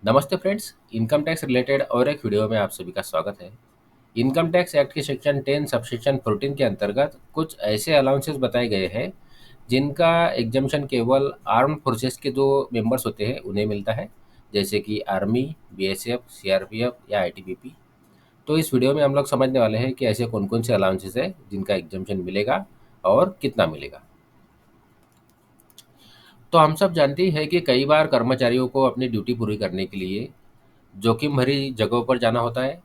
नमस्ते friends, income tax related और एक वीडियो में आप सभी का स्वागत है। इनकम टैक्स एक्ट के सेक्शन 10 सबसेक्शन 14 के अंतर्गत कुछ ऐसे अलाउंसेस बताए गए हैं जिनका एग्जम्पशन केवल आर्म्ड फोर्सेस के जो मेंबर्स होते हैं उन्हें मिलता है, जैसे कि आर्मी, बीएसएफ, सीआरपीएफ या आईटीबीपी। तो इस वीडियो में हम लोग समझने वाले हैं कि ऐसे कौन कौन से अलाउंसेस है जिनका एग्जम्पशन मिलेगा और कितना मिलेगा। तो हम सब जानते ही हैं कि कई बार कर्मचारियों को अपनी ड्यूटी पूरी करने के लिए जोखिम भरी जगहों पर जाना होता है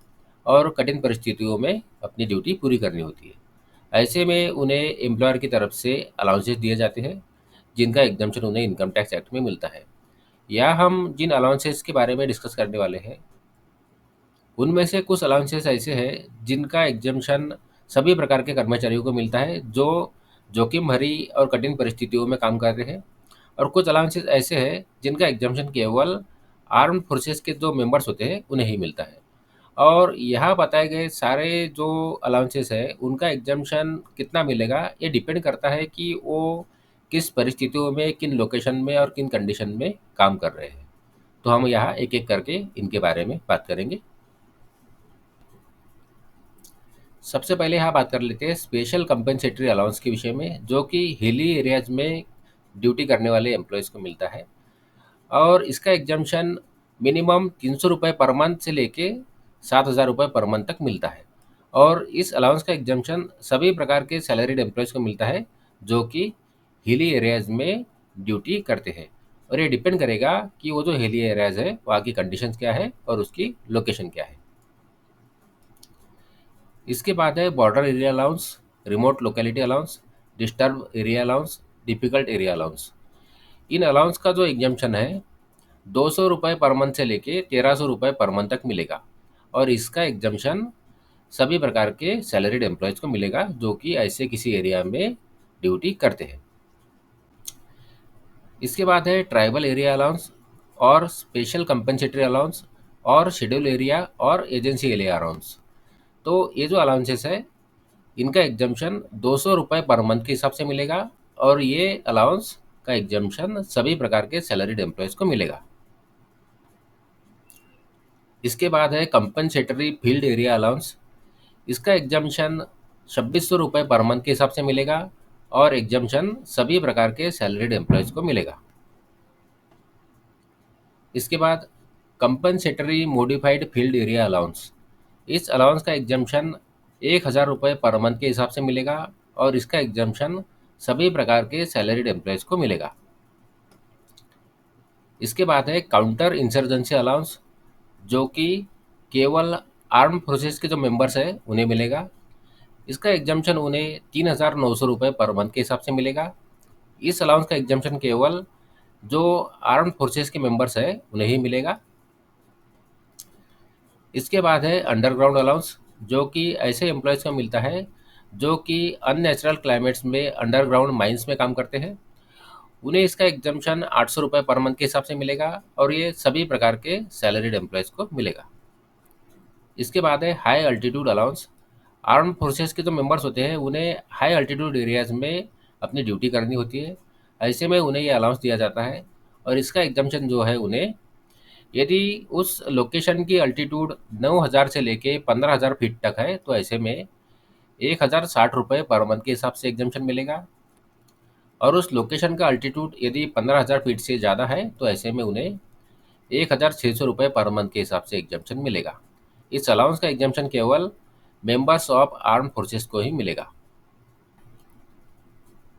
और कठिन परिस्थितियों में अपनी ड्यूटी पूरी करनी होती है। ऐसे में उन्हें एम्प्लॉयर की तरफ से अलाउंसेस दिए जाते हैं जिनका एग्जम्पशन उन्हें इनकम टैक्स एक्ट में मिलता है। या हम जिन अलाउंसेस के बारे में डिस्कस करने वाले हैं उनमें से कुछ अलाउंसेस ऐसे हैं जिनका एग्जम्पशन सभी प्रकार के कर्मचारियों को मिलता है जो जोखिम भरी और कठिन परिस्थितियों में काम कर रहे हैं, और कुछ अलाउंसेस ऐसे हैं जिनका एग्जम्पशन केवल आर्म्ड फोर्सेस के जो मेंबर्स होते हैं उन्हें ही मिलता है। और यहाँ बताए गए सारे जो अलाउंसेस है उनका एग्जम्पशन कितना मिलेगा ये डिपेंड करता है कि वो किस परिस्थितियों में, किन लोकेशन में और किन कंडीशन में काम कर रहे हैं। तो हम यहाँ एक एक करके इनके बारे में बात करेंगे। सबसे पहले यहाँ बात कर लेते हैं स्पेशल कंपेंसेटरी अलाउंस के विषय में, जो कि हिली एरियाज में ड्यूटी करने वाले एम्प्लॉयज़ को मिलता है। और इसका एग्जम्पशन मिनिमम 300 रुपये पर मंथ से लेके 7,000 रुपये पर मंथ तक मिलता है। और इस अलाउंस का एग्जम्पशन सभी प्रकार के सैलरीड एम्प्लॉयज़ को मिलता है जो कि हिली एरियाज में ड्यूटी करते हैं। और ये डिपेंड करेगा कि वो जो हिली एरियाज है वहाँ की कंडीशंस क्या है और उसकी लोकेशन क्या है। इसके बाद है border area allowance, remote locality allowance, disturb area allowance, difficult area allowance. इन अलाउंस का जो एग्जम्पशन है 200 रुपये पर मंथ से लेके 1300 रुपये पर मंथ तक मिलेगा। और इसका एग्जम्पशन सभी प्रकार के सैलरीड एम्प्लॉयज़ को मिलेगा जो कि ऐसे किसी एरिया में ड्यूटी करते हैं। इसके बाद है ट्राइबल एरिया अलाउंस और स्पेशल कंपनसेटरी अलाउंस और शेड्यूल एरिया और एजेंसी एरिया अलाउंस। तो ये जो अलाउंसेस है इनका एग्जम्पशन 200 रुपये पर मंथ के हिसाब से मिलेगा। और ये अलाउंस का एग्जम्पशन सभी प्रकार के सैलरीड एम्प्लॉयज़ को मिलेगा। इसके बाद है कंपनसेटरी फील्ड एरिया अलाउंस। इसका एग्जम्पशन 2600 रुपये पर मंथ के हिसाब से मिलेगा और एग्जम्पशन सभी प्रकार के सैलरीड एम्प्लॉयज़ को मिलेगा। इसके बाद compensatory modified field area allowance. इस अलाउंस का एग्जम्पशन 1,000 रुपये पर मंथ के हिसाब से मिलेगा और इसका एग्जम्पशन सभी प्रकार के सैलरीड एम्प्लॉयज़ को मिलेगा। इसके बाद है काउंटर इंसर्जेंसी अलाउंस, जो कि केवल आर्म फोर्सेस के जो मेंबर्स हैं उन्हें मिलेगा। इसका एग्जम्पशन उन्हें 3,900 रुपये पर मंथ के हिसाब से मिलेगा। इस अलाउंस का एग्जम्पशन केवल जो आर्म्ड फोर्सेस के मेंबर्स हैं उन्हें ही मिलेगा। इसके बाद है अंडरग्राउंड अलाउंस, जो कि ऐसे एम्प्लॉयज़ को मिलता है जो कि अननेचुरल क्लाइमेट्स में अंडरग्राउंड माइंस में काम करते हैं। उन्हें इसका एग्जम्पशन 800 रुपये पर मंथ के हिसाब से मिलेगा और ये सभी प्रकार के सैलरीड एम्प्लॉयज़ को मिलेगा। इसके बाद है high altitude allowance. Armed forces के जो मेंबर्स होते हैं उन्हें हाई अल्टीट्यूड एरियाज़ में अपनी ड्यूटी करनी होती है। ऐसे में उन्हें ये अलाउंस दिया जाता है और इसका एग्जम्पशन जो है उन्हें, यदि उस लोकेशन की अल्टीट्यूड 9,000 से लेके 15,000 फीट तक है तो ऐसे में 1,060 रुपये पर मंथ के हिसाब से एग्जम्पशन मिलेगा। और उस लोकेशन का अल्टीट्यूड यदि 15,000 फीट से ज़्यादा है तो ऐसे में उन्हें 1,600 रुपये पर मंथ के हिसाब से एग्जम्पशन मिलेगा। इस अलाउंस का एग्जम्पशन केवल मेंबर्स ऑफ आर्म फोर्सेस को ही मिलेगा।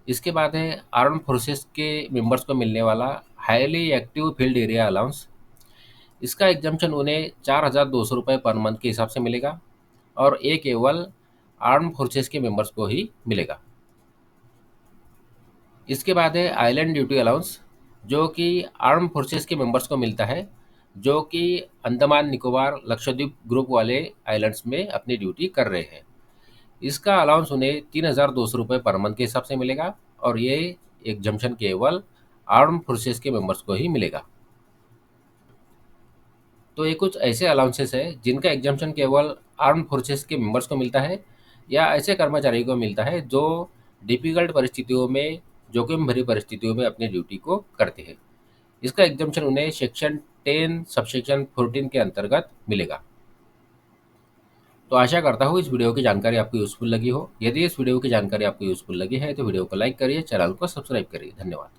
इसके बाद है आर्म फोर्सेस के मेंबर्स को मिलने वाला highly active field area allowance. इसका एग्जम्पशन उन्हें 4,200 रुपये पर मंथ के हिसाब से मिलेगा और ये केवल आर्म फोर्सेस के मेंबर्स को ही मिलेगा। इसके बाद है आइलैंड ड्यूटी अलाउंस, जो कि आर्म फोर्सेस के मेंबर्स को मिलता है जो कि अंडमान निकोबार लक्षद्वीप ग्रुप वाले आइलैंड्स में अपनी ड्यूटी कर रहे हैं। इसका अलाउंस उन्हें 3,200 रुपये पर मंथ के हिसाब से मिलेगा और ये एग्जम्पशन केवल आर्म फोर्सेस के मेंबर्स को ही मिलेगा। तो ये कुछ ऐसे अलाउंसेस है जिनका एग्जम्पशन केवल आर्म फोर्सेस के मेंबर्स को मिलता है या ऐसे कर्मचारी को मिलता है जो डिफिकल्ट परिस्थितियों में, जोखिम भरी परिस्थितियों में अपनी ड्यूटी को करते हैं। इसका एग्जम्पशन उन्हें सेक्शन 10 सबसेक्शन 14 के अंतर्गत मिलेगा। तो आशा करता हूँ इस वीडियो की जानकारी आपको यूज़फुल लगी हो। यदि इस वीडियो की जानकारी आपको यूज़फुल लगी है तो वीडियो को लाइक करिए, चैनल को सब्सक्राइब करिए। धन्यवाद।